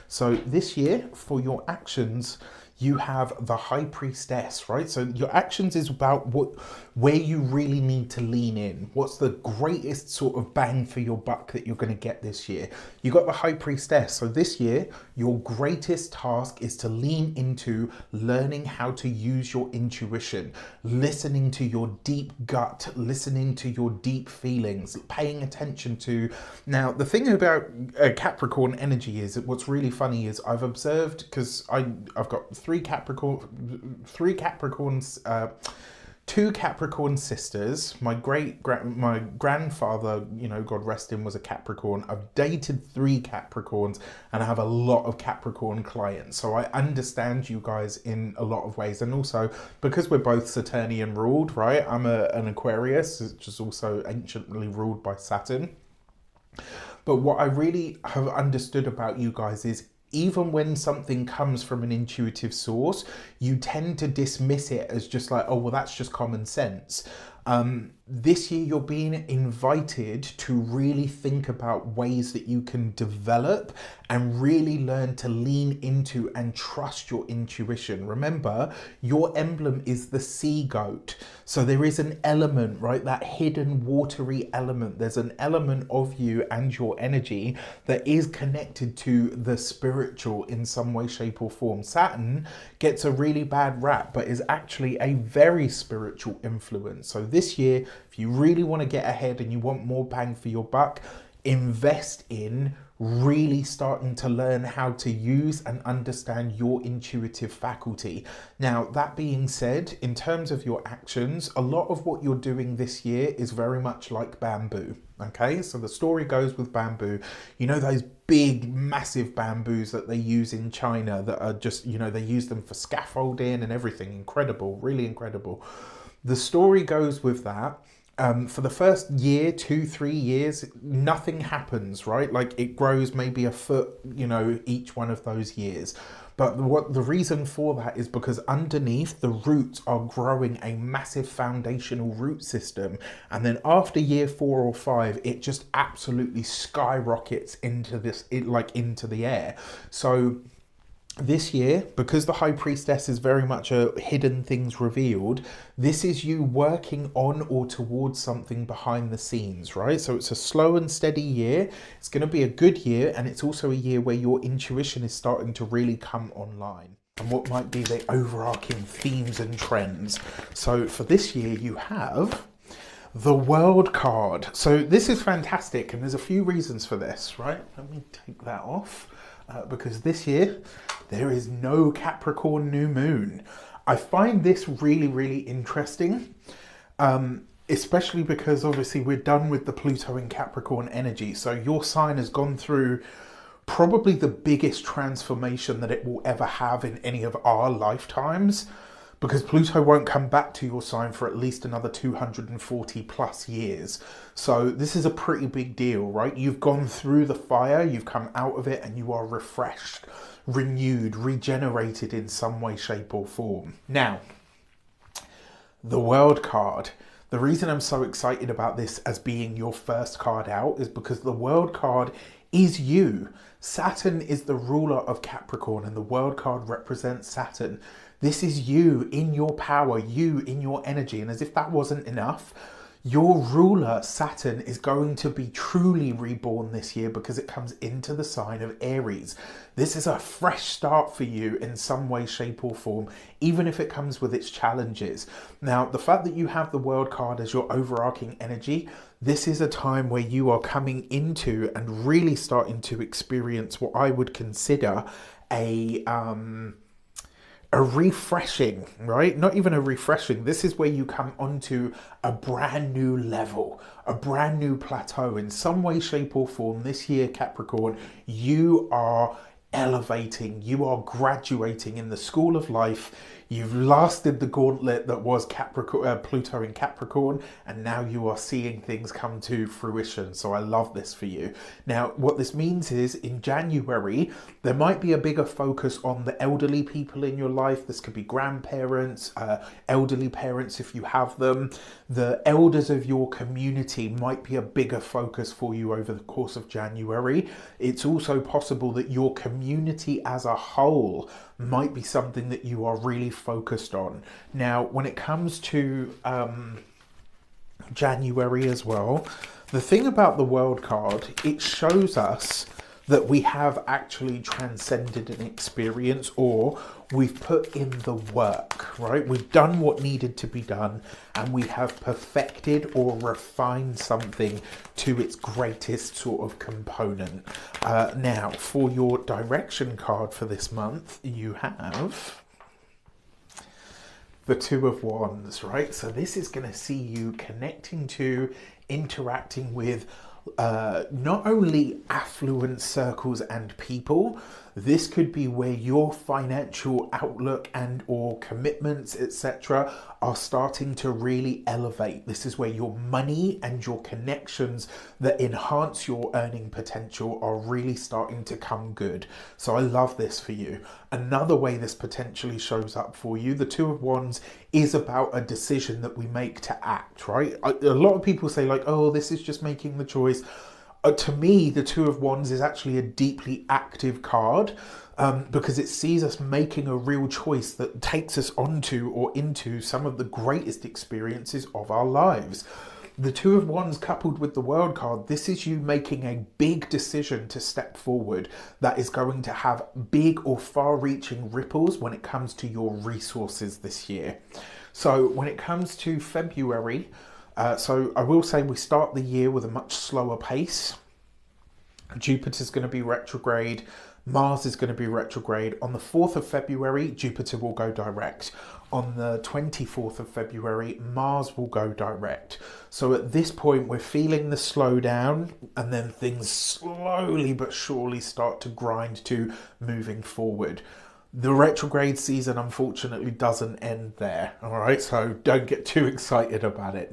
So this year, for your actions, you have the High Priestess, right? So your actions is about where you really need to lean in. What's the greatest sort of bang for your buck that you're going to get this year? You got the High Priestess. So this year, your greatest task is to lean into learning how to use your intuition, listening to your deep gut, listening to your deep feelings, paying attention to. Now, the thing about Capricorn energy is what's really funny is I've observed, because I've got three Capricorns, two Capricorn sisters. My grandfather, God rest him, was a Capricorn. I've dated three Capricorns, and I have a lot of Capricorn clients. So I understand you guys in a lot of ways, and also because we're both Saturnian ruled, right? I'm an Aquarius, which is also anciently ruled by Saturn. But what I really have understood about you guys is even when something comes from an intuitive source, you tend to dismiss it as just like, oh, well, that's just common sense. This year, you're being invited to really think about ways that you can develop and really learn to lean into and trust your intuition. Remember, your emblem is the sea goat. So there is an element, right? That hidden watery element. There's an element of you and your energy that is connected to the spiritual in some way, shape, or form. Saturn gets a really bad rap, but is actually a very spiritual influence. So this year, if you really want to get ahead and you want more bang for your buck, invest in really starting to learn how to use and understand your intuitive faculty. Now, that being said, in terms of your actions, a lot of what you're doing this year is very much like bamboo. Okay, so the story goes with bamboo. You know those big, massive bamboos that they use in China that are just, they use them for scaffolding and everything. Incredible, really incredible. The story goes with that. For the first year, 2-3 years, nothing happens, right? Like it grows maybe a foot, each one of those years. But what the reason for that is because underneath the roots are growing a massive foundational root system. And then after year 4 or 5, it just absolutely skyrockets into into the air. So this year, because the High Priestess is very much a hidden things revealed, this is you working on or towards something behind the scenes, right? So it's a slow and steady year. It's going to be a good year, and it's also a year where your intuition is starting to really come online. And what might be the overarching themes and trends. So for this year, you have the World card. So this is fantastic, and there's a few reasons for this, right? Let me take that off. Because this year there is no Capricorn new moon. I find this really, really interesting, especially because obviously we're done with the Pluto in Capricorn energy. So your sign has gone through probably the biggest transformation that it will ever have in any of our lifetimes, because Pluto won't come back to your sign for at least another 240 plus years. So this is a pretty big deal, right? You've gone through the fire, you've come out of it, and you are refreshed, renewed, regenerated in some way, shape, or form. Now, the World card. The reason I'm so excited about this as being your first card out is because the World card is you. Saturn is the ruler of Capricorn, and the World card represents Saturn. This is you in your power, you in your energy. And as if that wasn't enough, your ruler, Saturn, is going to be truly reborn this year because it comes into the sign of Aries. This is a fresh start for you in some way, shape, or form, even if it comes with its challenges. Now, the fact that you have the World card as your overarching energy, this is a time where you are coming into and really starting to experience what I would consider a refreshing, right? Not even a refreshing. This is where you come onto a brand new level, a brand new plateau in some way, shape, or form. This year, Capricorn, you are elevating, you are graduating in the school of life. You've lasted the gauntlet that was Capricorn, Pluto in Capricorn, and now you are seeing things come to fruition. So I love this for you. Now, what this means is in January, there might be a bigger focus on the elderly people in your life. This could be grandparents, elderly parents if you have them. The elders of your community might be a bigger focus for you over the course of January. It's also possible that your community as a whole might be something that you are really focused on. Now, when it comes to January as well, the thing about the World card, it shows us that we have actually transcended an experience, or we've put in the work, right? We've done what needed to be done, and we have perfected or refined something to its greatest sort of component. Now, for your direction card for this month, you have the Two of Wands, right? So this is going to see you connecting to, interacting with not only affluent circles and people. This could be where your financial outlook and or commitments, etc., are starting to really elevate. This is where your money and your connections that enhance your earning potential are really starting to come good. So I love this for you. Another way this potentially shows up for you, the Two of Wands, is about a decision that we make to act, right? A lot of people say like, oh, this is just making the choice. To me, the Two of Wands is actually a deeply active card because it sees us making a real choice that takes us onto or into some of the greatest experiences of our lives. The Two of Wands coupled with the World card, this is you making a big decision to step forward that is going to have big or far-reaching ripples when it comes to your resources this year. So when it comes to February, so I will say we start the year with a much slower pace. Jupiter's going to be retrograde. Mars is going to be retrograde. On the 4th of February, Jupiter will go direct. On the 24th of February, Mars will go direct. So at this point, we're feeling the slowdown, and then things slowly but surely start to grind to moving forward. The retrograde season, unfortunately, doesn't end there. All right, so don't get too excited about it.